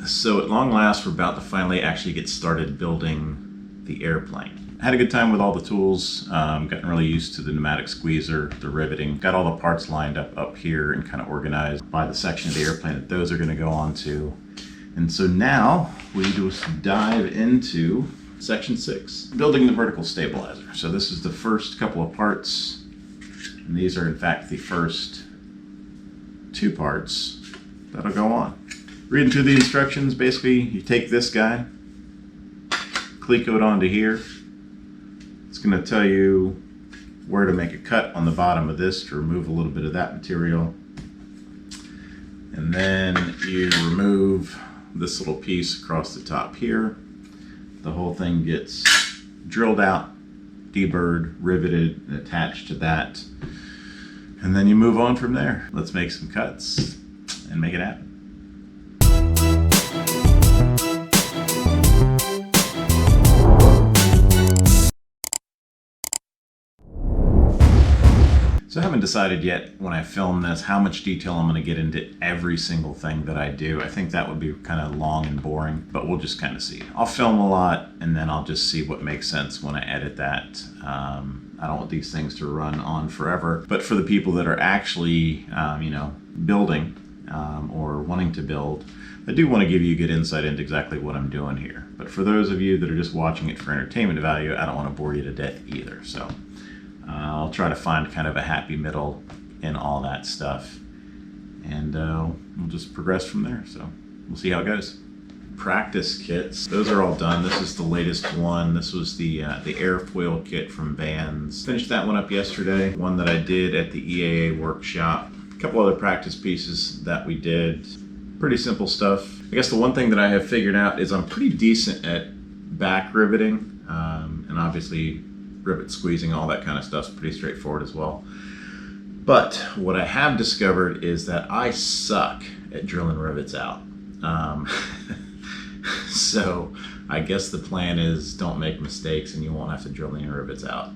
So at long last, we're about to finally actually get started building the airplane. I had a good time with all the tools, gotten really used to the pneumatic squeezer, the riveting, got all the parts lined up here and kind of organized by the section of the airplane that those are going to go onto. And so now we just dive into section 6, building the vertical stabilizer. So this is the first couple of parts, and these are in fact the first 2 parts that'll go on. Reading through the instructions, basically you take this guy, cleco it onto here. It's going to tell you where to make a cut on the bottom of this to remove a little bit of that material. And then you remove this little piece across the top here. The whole thing gets drilled out, deburred, riveted, and attached to that. And then you move on from there. Let's make some cuts and make it happen. So I haven't decided yet when I film this how much detail I'm going to get into every single thing that I do. I think that would be kind of long and boring, but we'll just kind of see. I'll film a lot and then I'll just see what makes sense when I edit that. I don't want these things to run on forever, but for the people that are actually, building or wanting to build, I do want to give you good insight into exactly what I'm doing here. But for those of you that are just watching it for entertainment value, I don't want to bore you to death either. So I'll try to find kind of a happy middle in all that stuff, and we'll just progress from there. So we'll see how it goes. Practice kits, those are all done. This is the latest one. This was the airfoil kit from Vans. Finished that one up yesterday, one that I did at the EAA workshop. A couple other practice pieces that we did. Pretty simple stuff. I guess the one thing that I have figured out is I'm pretty decent at back riveting, and obviously rivet squeezing, all that kind of stuff's pretty straightforward as well. But what I have discovered is that I suck at drilling rivets out. So I guess the plan is don't make mistakes and you won't have to drill any rivets out.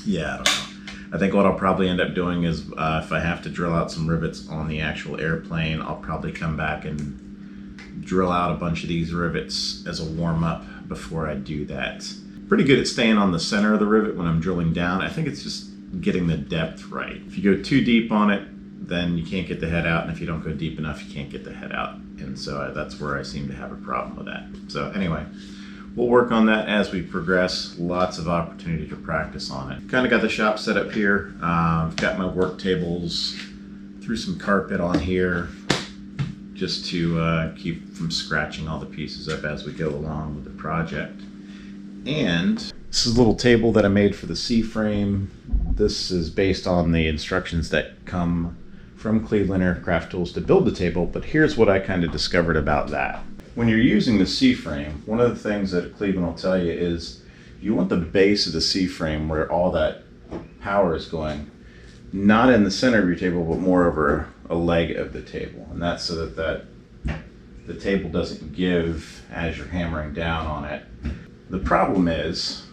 Yeah, I don't know. I think what I'll probably end up doing is if I have to drill out some rivets on the actual airplane, I'll probably come back and drill out a bunch of these rivets as a warm-up before I do that. Pretty good at staying on the center of the rivet when I'm drilling down. I think it's just getting the depth right. If you go too deep on it, then you can't get the head out, and if you don't go deep enough, you can't get the head out. And so that's where I seem to have a problem with that. So anyway, we'll work on that as we progress. Lots of opportunity to practice on it. Kind of got the shop set up here. I've got my work tables, threw some carpet on here just to keep from scratching all the pieces up as we go along with the project. And this is a little table that I made for the C-frame. This is based on the instructions that come from Cleveland Aircraft Tools to build the table, but here's what I kind of discovered about that. When you're using the C-frame, one of the things that Cleveland will tell you is you want the base of the C-frame where all that power is going, not in the center of your table, but more over a leg of the table. And that's so that the table doesn't give as you're hammering down on it. The problem is,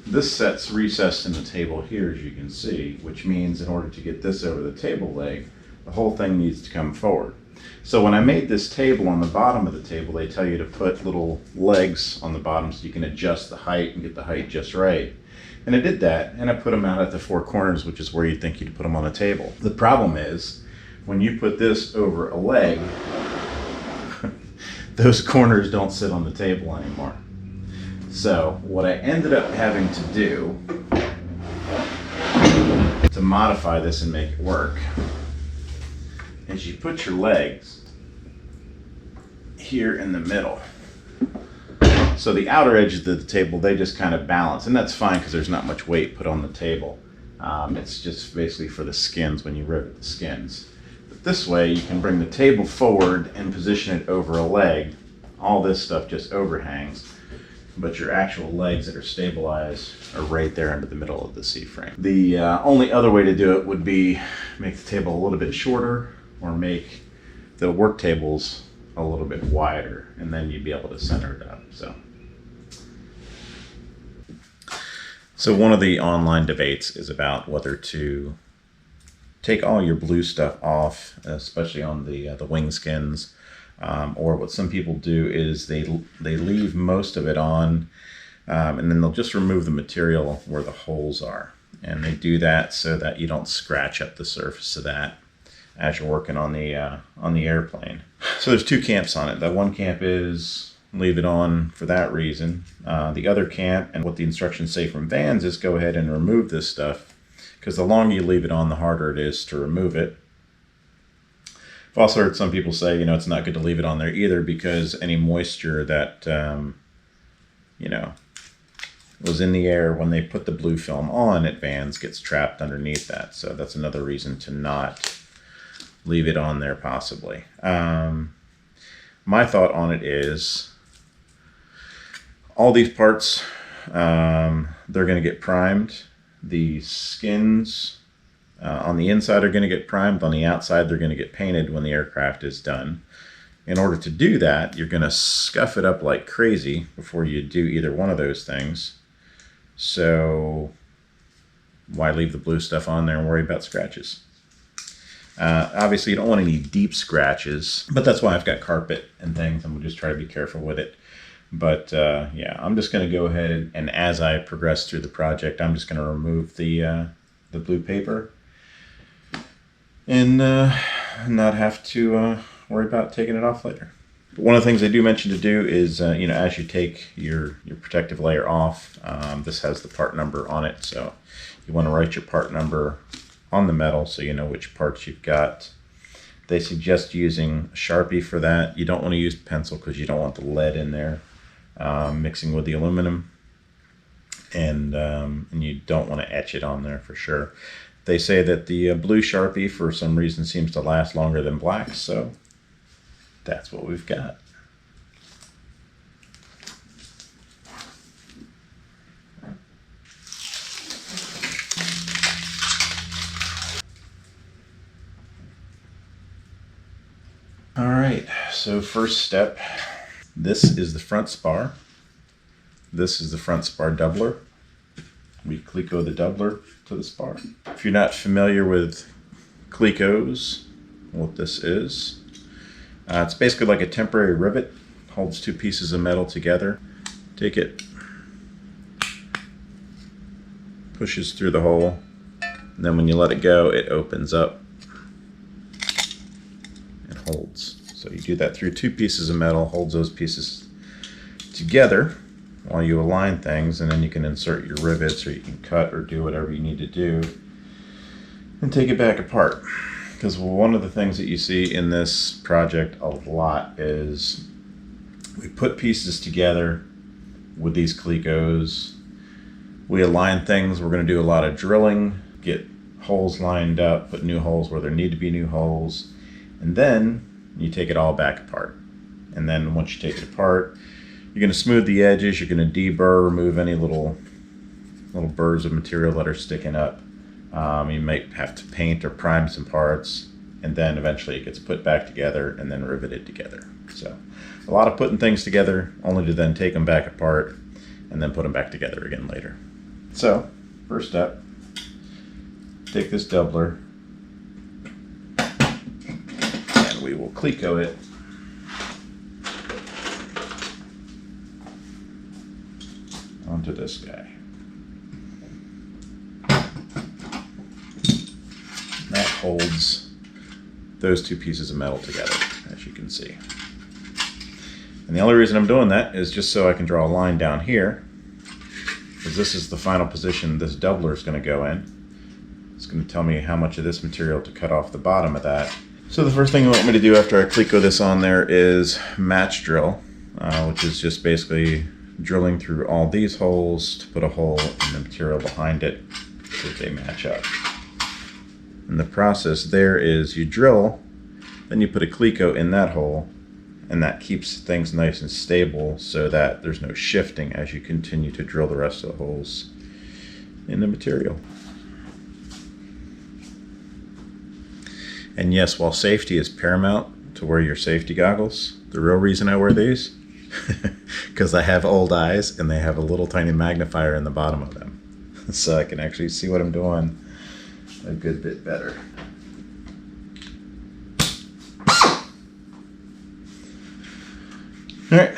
this set's recessed in the table here, as you can see, which means in order to get this over the table leg, the whole thing needs to come forward. So when I made this table, on the bottom of the table, they tell you to put little legs on the bottom so you can adjust the height and get the height just right. And I did that, and I put them out at the 4 corners, which is where you'd think you'd put them on a table. The problem is, when you put this over a leg, those corners don't sit on the table anymore. So what I ended up having to do to modify this and make it work is you put your legs here in the middle. So the outer edges of the table, they just kind of balance, and that's fine because there's not much weight put on the table. It's just basically for the skins when you rivet the skins. But this way you can bring the table forward and position it over a leg. All this stuff just overhangs, but your actual legs that are stabilized are right there into the middle of the C-frame. The only other way to do it would be make the table a little bit shorter or make the work tables a little bit wider, and then you'd be able to center it up. So one of the online debates is about whether to take all your blue stuff off, especially on the wing skins, Or what some people do is they leave most of it on, and then they'll just remove the material where the holes are. And they do that so that you don't scratch up the surface of that as you're working on the airplane. So there's two camps on it. The one camp is leave it on for that reason. The other camp, and what the instructions say from Vans, is go ahead and remove this stuff, because the longer you leave it on, the harder it is to remove it. I've also heard some people say, it's not good to leave it on there either, because any moisture that, was in the air when they put the blue film on at Vans gets trapped underneath that. So that's another reason to not leave it on there possibly. My thought on it is all these parts, they're going to get primed. The skins on the inside are going to get primed. On the outside, they're going to get painted when the aircraft is done. In order to do that, you're going to scuff it up like crazy before you do either one of those things. So why leave the blue stuff on there and worry about scratches? Obviously, you don't want any deep scratches, but that's why I've got carpet and things, and we'll just try to be careful with it. But yeah, I'm just going to go ahead, and as I progress through the project, I'm just going to remove the blue paper and not have to worry about taking it off later. But one of the things I do mention to do is, as you take your protective layer off, this has the part number on it, so you want to write your part number on the metal so you know which parts you've got. They suggest using Sharpie for that. You don't want to use pencil because you don't want the lead in there mixing with the aluminum, and you don't want to etch it on there for sure. They say that the blue Sharpie for some reason seems to last longer than black, so that's what we've got. All right, so first step, this is the front spar. This is the front spar doubler. We cleco the doubler to the spar. If you're not familiar with clecos, what this is, it's basically like a temporary rivet. Holds two pieces of metal together. Take it, pushes through the hole, and then when you let it go, it opens up and holds. So you do that through two pieces of metal, holds those pieces together while you align things, and then you can insert your rivets, or you can cut or do whatever you need to do and take it back apart. Because one of the things that you see in this project a lot is we put pieces together with these clecos, we align things, we're going to do a lot of drilling, get holes lined up, put new holes where there need to be new holes, and then you take it all back apart. And then once you take it apart, you're going to smooth the edges, you're going to deburr, remove any little burrs of material that are sticking up. You might have to paint or prime some parts, and then eventually it gets put back together and then riveted together. So a lot of putting things together only to then take them back apart and then put them back together again later. So first step, take this doubler and we will cleco it onto this guy. That holds those two pieces of metal together, as you can see. And the only reason I'm doing that is just so I can draw a line down here, because this is the final position this doubler is going to go in. It's going to tell me how much of this material to cut off the bottom of that. So the first thing you want me to do after I cleco this on there is match drill, which is just basically drilling through all these holes to put a hole in the material behind it so that they match up. And the process there is you drill, then you put a cleco in that hole, and that keeps things nice and stable so that there's no shifting as you continue to drill the rest of the holes in the material. And yes, while safety is paramount to wear your safety goggles, the real reason I wear these, because I have old eyes and they have a little tiny magnifier in the bottom of them. So I can actually see what I'm doing a good bit better. All right,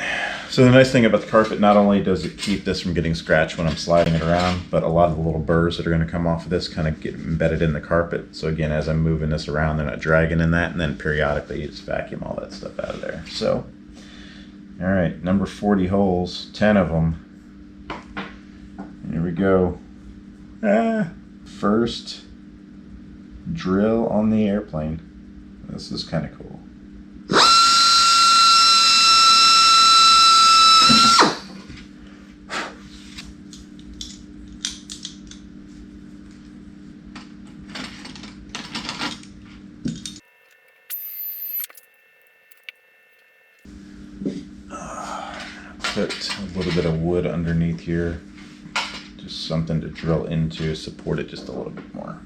so the nice thing about the carpet, not only does it keep this from getting scratched when I'm sliding it around, but a lot of the little burrs that are going to come off of this kind of get embedded in the carpet. So again, as I'm moving this around, they're not dragging in that, and then periodically you just vacuum all that stuff out of there. So, all right, number 40 holes, 10 of them. Here we go. First drill on the airplane. This is kind of cool. Put a little bit of wood underneath here, just something to drill into, support it just a little bit more.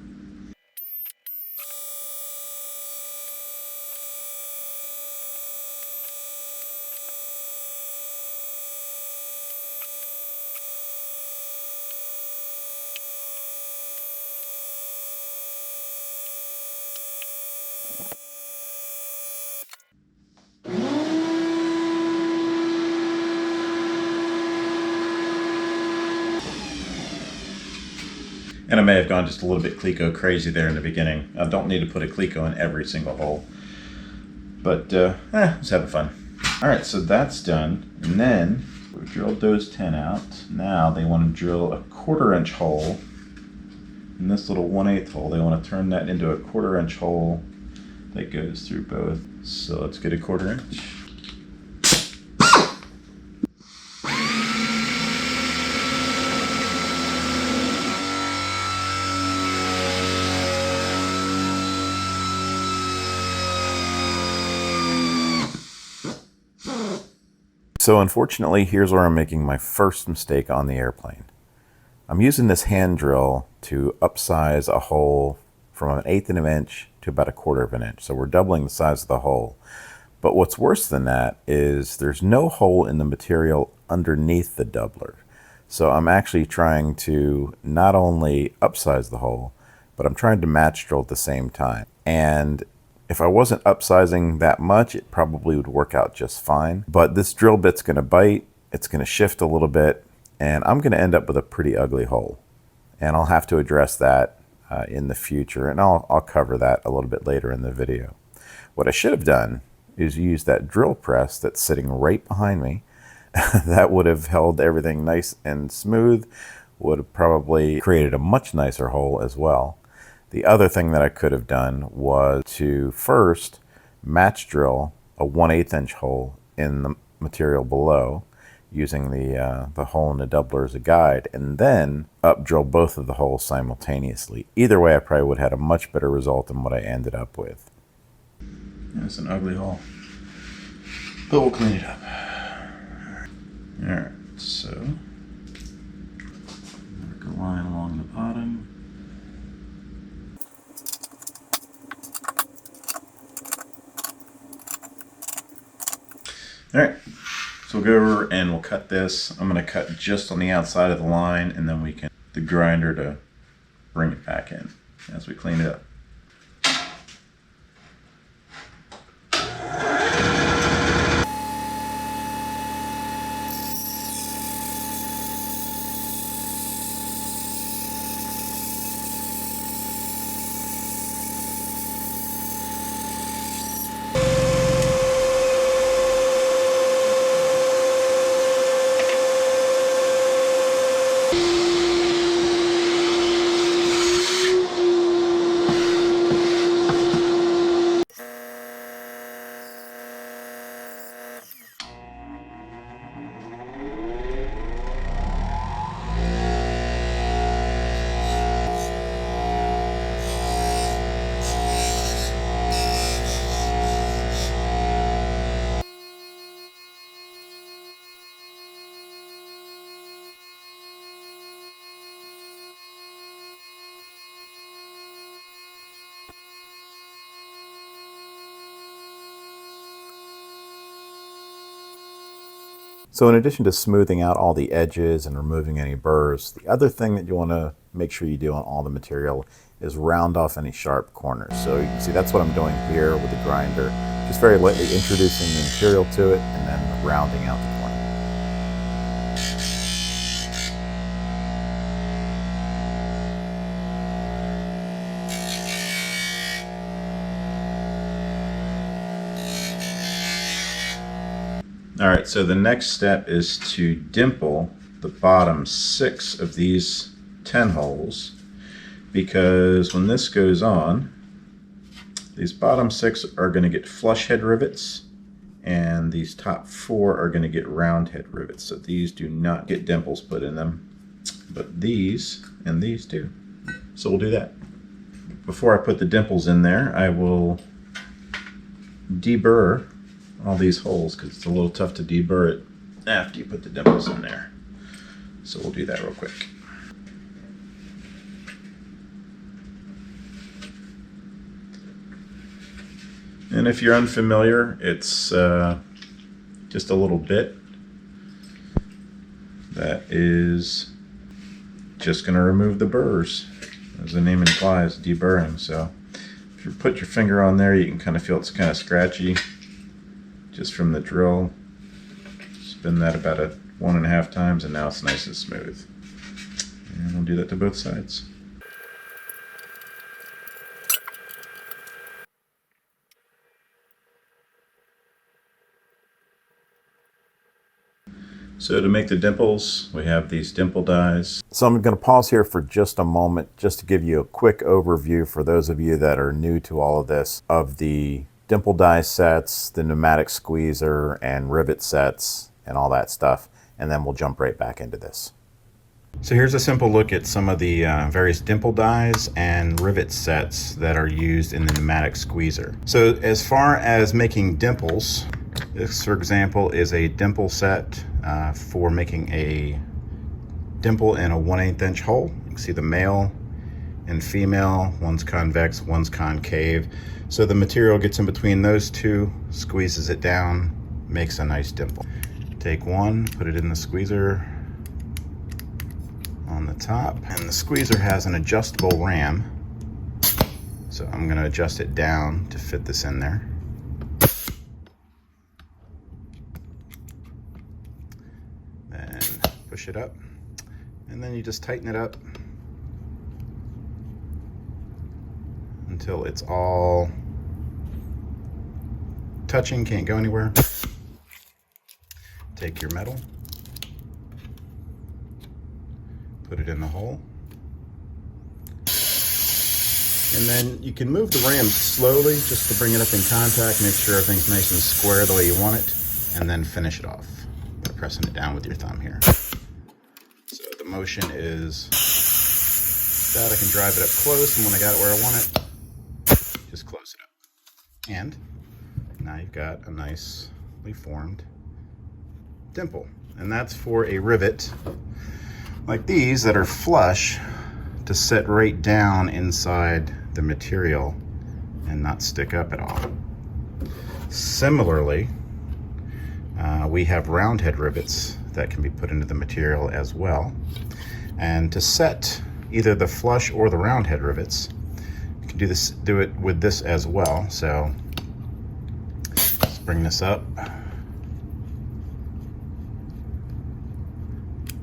And I may have gone just a little bit cleco crazy there in the beginning. I don't need to put a cleco in every single hole. But, just having fun. Alright, so that's done. And then, we've drilled those 10 out. Now they want to drill a 1/4-inch hole. In this little 1/8 hole, they want to turn that into a 1/4-inch hole that goes through both. So let's get a 1/4-inch. So unfortunately, here's where I'm making my first mistake on the airplane. I'm using this hand drill to upsize a hole from 1/8 of an inch to about 1/4 of an inch. So we're doubling the size of the hole. But what's worse than that is there's no hole in the material underneath the doubler. So I'm actually trying to not only upsize the hole, but I'm trying to match drill at the same time. And if I wasn't upsizing that much, it probably would work out just fine. But this drill bit's going to bite, it's going to shift a little bit, and I'm going to end up with a pretty ugly hole. And I'll have to address that in the future, and I'll cover that a little bit later in the video. What I should have done is use that drill press that's sitting right behind me. That would have held everything nice and smooth, would have probably created a much nicer hole as well. The other thing that I could have done was to first match drill a 1/8 inch hole in the material below using the hole in the doubler as a guide, and then up drill both of the holes simultaneously. Either way, I probably would have had a much better result than what I ended up with. It's an ugly hole, but we'll clean it up. Alright, so mark a line along the bottom. Alright, so we'll go over and we'll cut this. I'm going to cut just on the outside of the line, and then we can the grinder to bring it back in as we clean it up. So in addition to smoothing out all the edges and removing any burrs, the other thing that you want to make sure you do on all the material is round off any sharp corners. So you can see that's what I'm doing here with the grinder. just very lightly introducing the material to it and then rounding out the corner. All right, so the next step is to dimple the bottom 6 of these 10 holes, because when this goes on, these bottom 6 are going to get flush head rivets, and these top 4 are going to get round head rivets. So these do not get dimples put in them, but these and these do. So we'll do that. Before I put the dimples in there, I will deburr all these holes, because it's a little tough to deburr it after you put the dimples in there. So we'll do that real quick. And if you're unfamiliar, it's just a little bit that is just going to remove the burrs, as the name implies, deburring. So if you put your finger on there, you can kind of feel it's kind of scratchy just from the drill. Spin that about 1.5 times, and now it's nice and smooth. And we'll do that to both sides. So to make the dimples, we have these dimple dies. So I'm going to pause here for just a moment just to give you a quick overview for those of you that are new to all of this, of the dimple die sets, the pneumatic squeezer, and rivet sets, and all that stuff. And then we'll jump right back into this. So here's a simple look at some of the various dimple dies and rivet sets that are used in the pneumatic squeezer. So as far as making dimples, this, for example, is a dimple set for making a dimple in a 1/8 inch hole. You can see the male and female, one's convex, one's concave. So the material gets in between those two, squeezes it down, makes a nice dimple. Take one, put it in the squeezer on the top, and the squeezer has an adjustable ram, so I'm going to adjust it down to fit this in there. Then push it up, and then you just tighten it up until it's all touching, can't go anywhere. Take your metal, put it in the hole, and then you can move the ram slowly just to bring it up in contact, make sure everything's nice and square the way you want it, and then finish it off by pressing it down with your thumb here. So the motion is that I can drive it up close, and when I got it where I want it, just close it up. And now you've got a nicely formed dimple. And that's for a rivet like these that are flush to set right down inside the material and not stick up at all. Similarly, we have round head rivets that can be put into the material as well. And to set either the flush or the round head rivets, you can do it with this as well. So let's bring this up,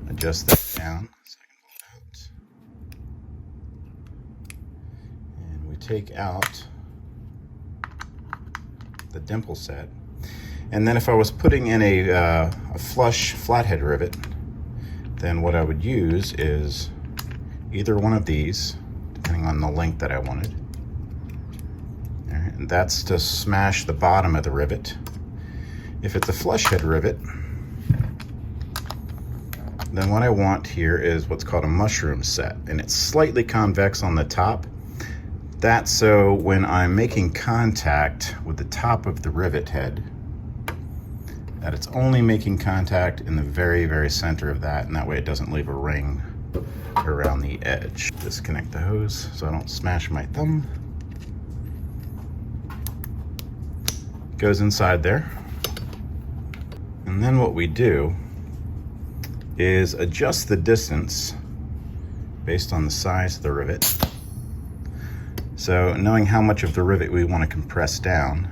adjust that down so I can pull it out, and we take out the dimple set. And then if I was putting in a flush flathead rivet, then what I would use is either one of these, depending on the length that I wanted. All right, and that's to smash the bottom of the rivet. If it's a flush head rivet, then what I want here is what's called a mushroom set, and it's slightly convex on the top. That's so when I'm making contact with the top of the rivet head, that it's only making contact in the very, very center of that, and that way it doesn't leave a ring around the edge. Disconnect the hose so I don't smash my thumb. Goes inside there. And then what we do is adjust the distance based on the size of the rivet. So knowing how much of the rivet we want to compress down,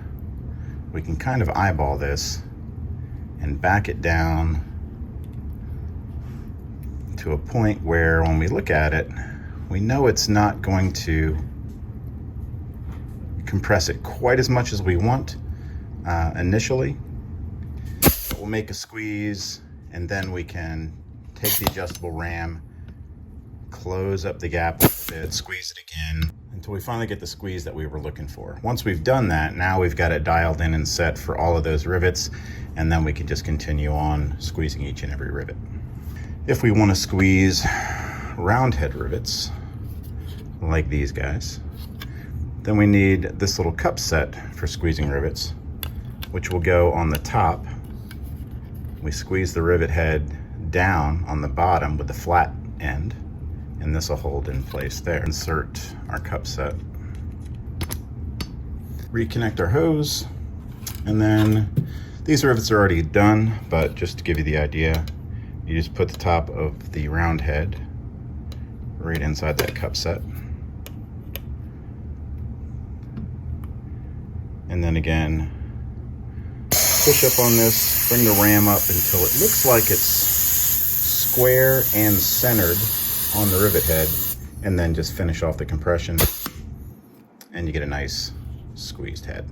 we can kind of eyeball this and back it down to a point where when we look at it, we know it's not going to compress it quite as much as we want initially. But we'll make a squeeze, and then we can take the adjustable ram, close up the gap a bit, squeeze it again until we finally get the squeeze that we were looking for. Once we've done that, now we've got it dialed in and set for all of those rivets, and then we can just continue on squeezing each and every rivet. If we want to squeeze round head rivets like these guys, then we need this little cup set for squeezing rivets, which will go on the top. We squeeze the rivet head down on the bottom with the flat end, and this will hold in place there. Insert our cup set, reconnect our hose, and then these rivets are already done, but just to give you the idea, you just put the top of the round head right inside that cup set. And then again, push up on this, bring the ram up until it looks like it's square and centered on the rivet head, and then just finish off the compression, and you get a nice squeezed head.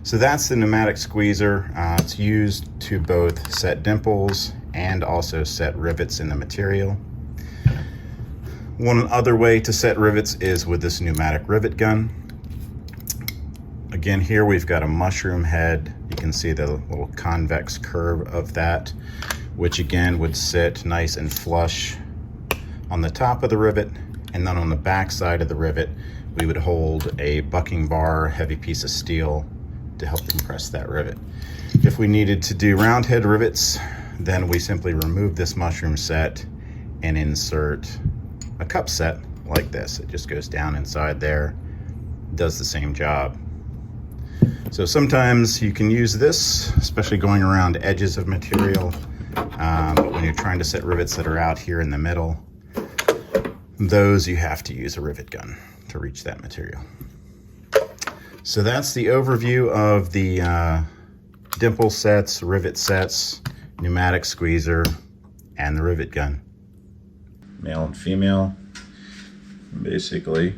So that's the pneumatic squeezer. It's used to both set dimples and also set rivets in the material. One other way to set rivets is with this pneumatic rivet gun. Again, here we've got a mushroom head. You can see the little convex curve of that, which again would sit nice and flush on the top of the rivet, and then on the back side of the rivet, we would hold a bucking bar, heavy piece of steel to help compress that rivet. If we needed to do round head rivets, then we simply remove this mushroom set and insert a cup set like this. It just goes down inside there, does the same job. So sometimes you can use this, especially going around edges of material, but when you're trying to set rivets that are out here in the middle, those you have to use a rivet gun to reach that material. So that's the overview of the dimple sets, rivet sets, pneumatic squeezer, and the rivet gun. Male and female. Basically,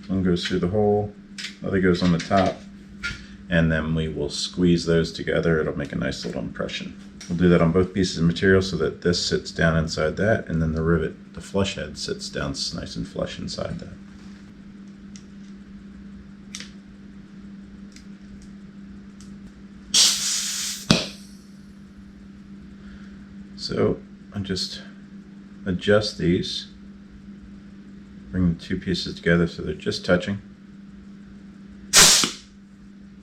one goes through the hole, other goes on the top, and then we will squeeze those together. It'll make a nice little impression. We'll do that on both pieces of material so that this sits down inside that, and then the rivet, the flush head, sits down nice and flush inside that. So I just adjust these, bring the two pieces together so they're just touching,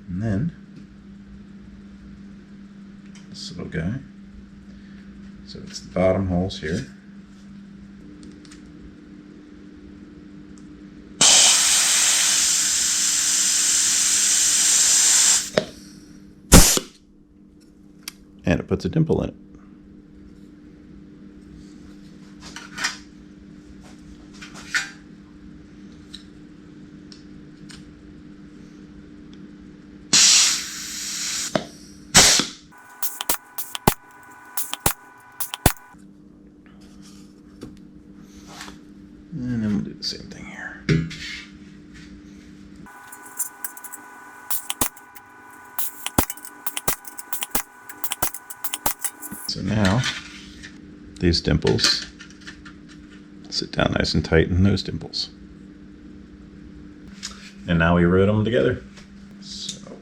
and then this little guy, so it's the bottom holes here. And it puts a dimple in it. And then we'll do the same thing here. So now, these dimples sit down nice and tight in those dimples. And now we rivet them together. So,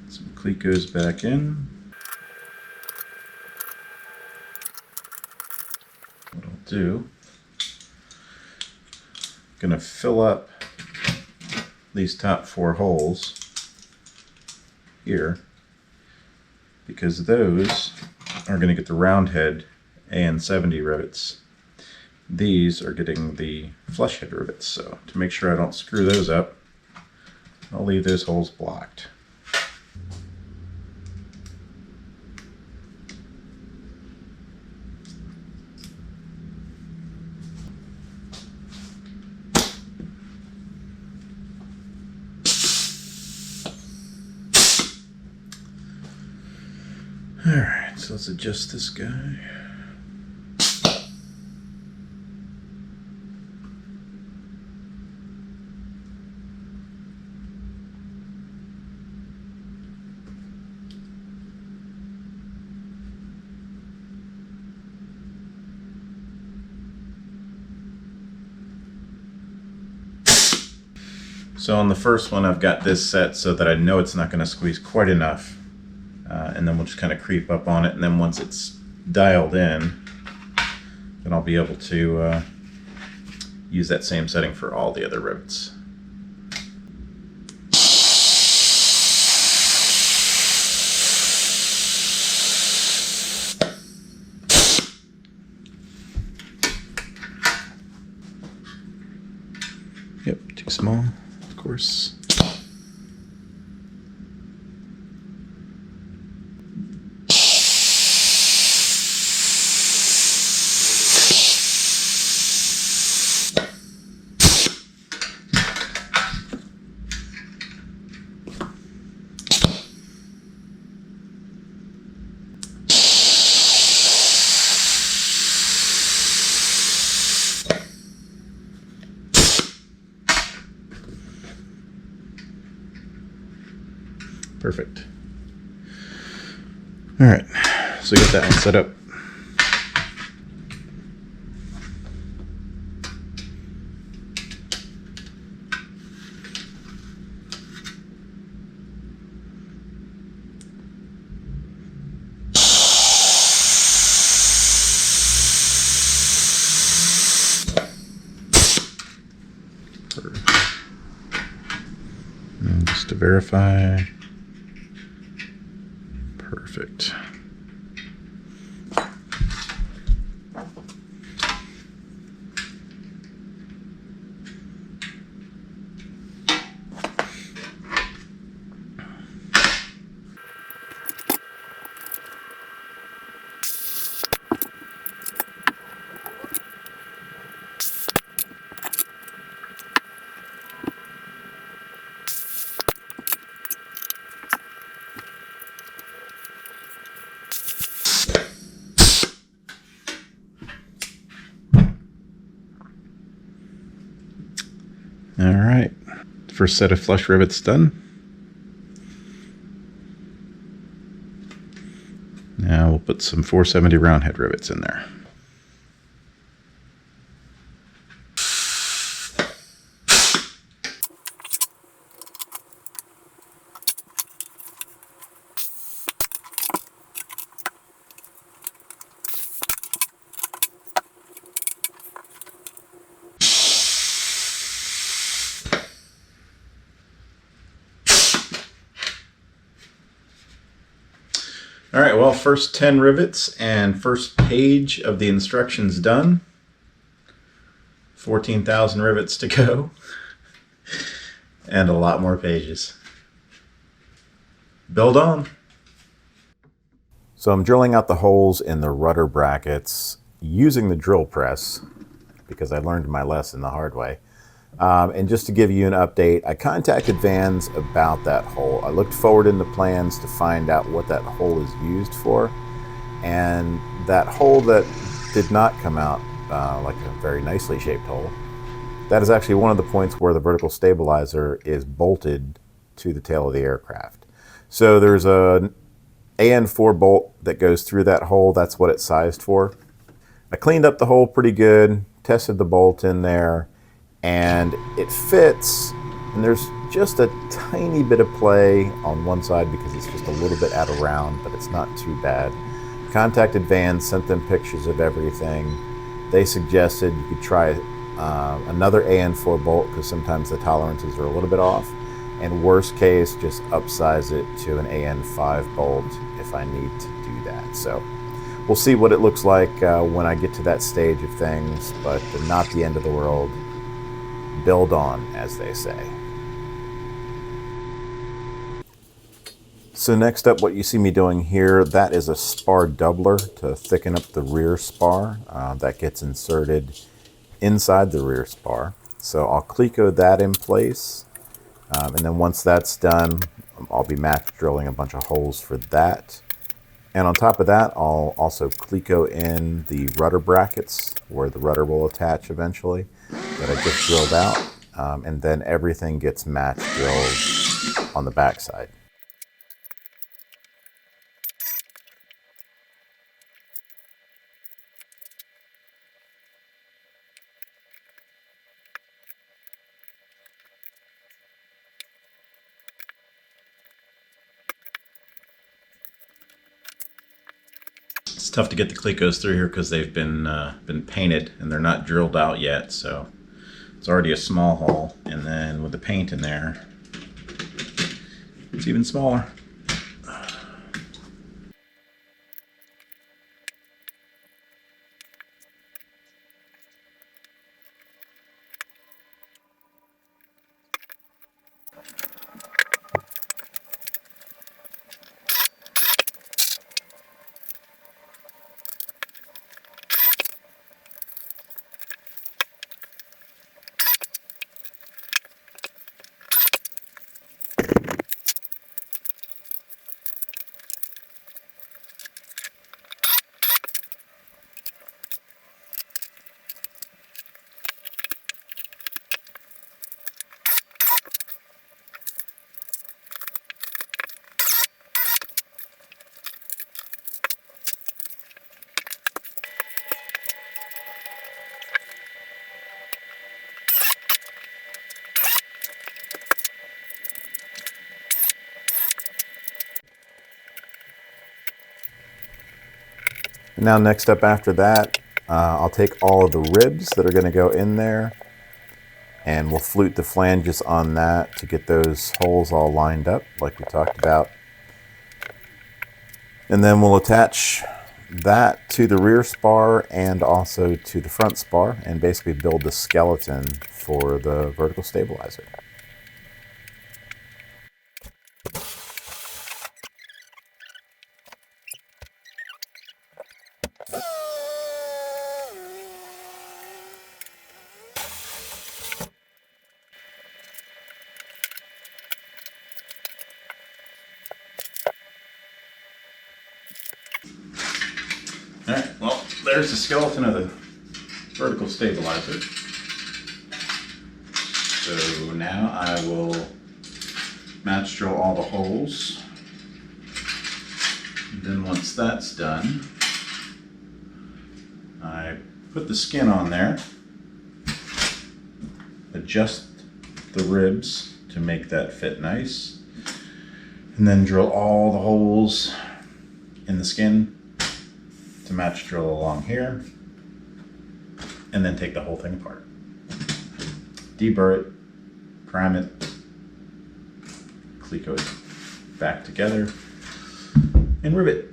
some clecos back in. What I'll do, gonna fill up these top 4 holes here, because those are going to get the round head AN70 rivets. These are getting the flush head rivets, so to make sure I don't screw those up, I'll leave those holes blocked. Alright, so let's adjust this guy. So on the first one, I've got this set so that I know it's not going to squeeze quite enough. And then we'll just kind of creep up on it. And then once it's dialed in, then I'll be able to use that same setting for all the other rivets. Yep, too small, of course. Perfect. All right, so we got that one set up. And just to verify. Perfect. All right, first set of flush rivets done. Now we'll put some 470 round head rivets in there. All right, well, first 10 rivets and first page of the instructions done. 14,000 rivets to go. And a lot more pages. Build on. So I'm drilling out the holes in the rudder brackets using the drill press because I learned my lesson the hard way. And just to give you an update, I contacted Vans about that hole. I looked forward in the plans to find out what that hole is used for. And that hole that did not come out like a very nicely shaped hole, that is actually one of the points where the vertical stabilizer is bolted to the tail of the aircraft. So there's an AN4 bolt that goes through that hole. That's what it's sized for. I cleaned up the hole pretty good, tested the bolt in there, and it fits, and there's just a tiny bit of play on one side because it's just a little bit out of round, but it's not too bad. Contacted Vans, sent them pictures of everything. They suggested you could try another AN4 bolt because sometimes the tolerances are a little bit off, and worst case, just upsize it to an AN5 bolt if I need to do that. So we'll see what it looks like when I get to that stage of things, but not the end of the world. Build on, as they say. So next up, what you see me doing here, that is a spar doubler to thicken up the rear spar. That gets inserted inside the rear spar. So I'll cleco that in place. And then once that's done, I'll be match drilling a bunch of holes for that. And on top of that, I'll also cleco in the rudder brackets where the rudder will attach eventually that I just drilled out. And then everything gets match drilled on the backside. It's tough to get the clecos through here because they've been painted and they're not drilled out yet, so it's already a small hole. And then with the paint in there, it's even smaller. Now next up after that, I'll take all of the ribs that are going to go in there and we'll flute the flanges on that to get those holes all lined up like we talked about. And then we'll attach that to the rear spar and also to the front spar and basically build the skeleton for the vertical stabilizer. Alright, well, there's the skeleton of the vertical stabilizer. So now I will match drill all the holes. And then once that's done, I put the skin on there, adjust the ribs to make that fit nice, and then drill all the holes in the skin to match drill along here, and then take the whole thing apart. Deburr it, prime it, cleco it back together, and rivet.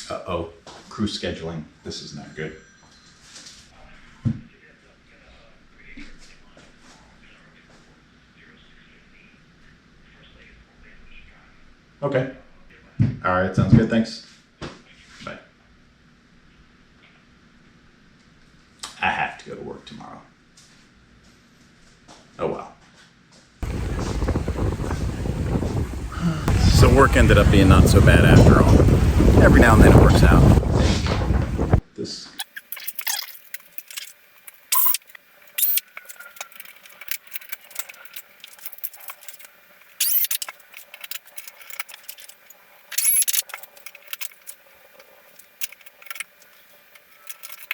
Uh-oh, crew scheduling. This is not good. Okay. All right, sounds good, thanks. Bye. I have to go to work tomorrow. Oh well. So work ended up being not so bad after all. Every now and then it works out. This.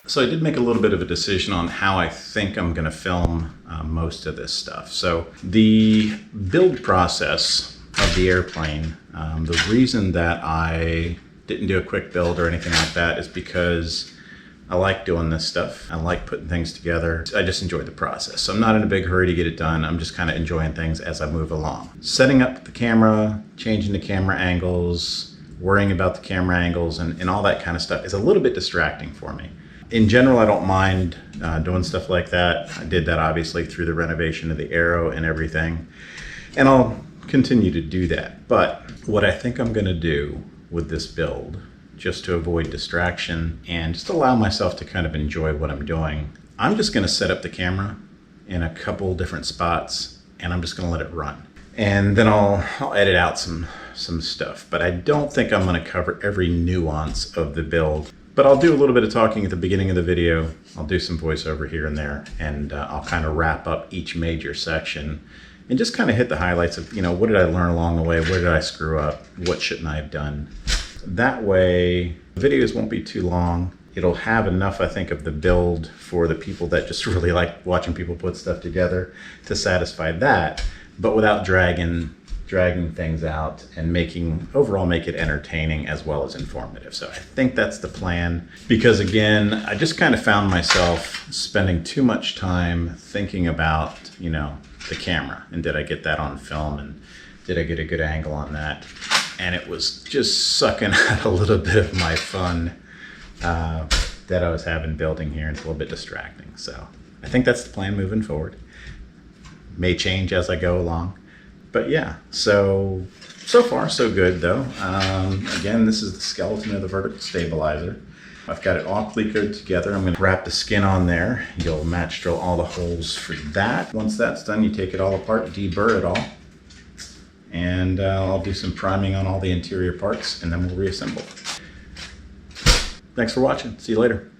So I did make a little bit of a decision on how I think I'm going to film most of this stuff. So the build process of the airplane, the reason that I didn't do a quick build or anything like that is because I like doing this stuff. I like putting things together. I just enjoy the process. So I'm not in a big hurry to get it done. I'm just kind of enjoying things as I move along. Setting up the camera, changing the camera angles, worrying about the camera angles and all that kind of stuff is a little bit distracting for me. In general, I don't mind doing stuff like that. I did that obviously through the renovation of the Aero and everything. And I'll continue to do that. But what I think I'm gonna do with this build, just to avoid distraction and just allow myself to kind of enjoy what I'm doing, I'm just gonna set up the camera in a couple different spots and I'm just gonna let it run. And then I'll edit out some stuff. But I don't think I'm gonna cover every nuance of the build. But I'll do a little bit of talking at the beginning of the video. I'll do some voiceover here and there, and I'll kind of wrap up each major section and just kind of hit the highlights of, you know, what did I learn along the way? Where did I screw up? What shouldn't I have done? That way, the videos won't be too long. It'll have enough, I think, of the build for the people that just really like watching people put stuff together to satisfy that, but without dragging things out and overall make it entertaining as well as informative. So I think that's the plan, because again, I just kind of found myself spending too much time thinking about, you know, the camera and did I get that on film and did I get a good angle on that? And it was just sucking out a little bit of my fun that I was having building here. It's a little bit distracting. So I think that's the plan moving forward. May change as I go along. But yeah, so far so good though. Again, this is the skeleton of the vertical stabilizer. I've got it all clecoed together. I'm gonna wrap the skin on there. You'll match drill all the holes for that. Once that's done, you take it all apart, deburr it all. And I'll do some priming on all the interior parts and then we'll reassemble. Thanks for watching. See you later.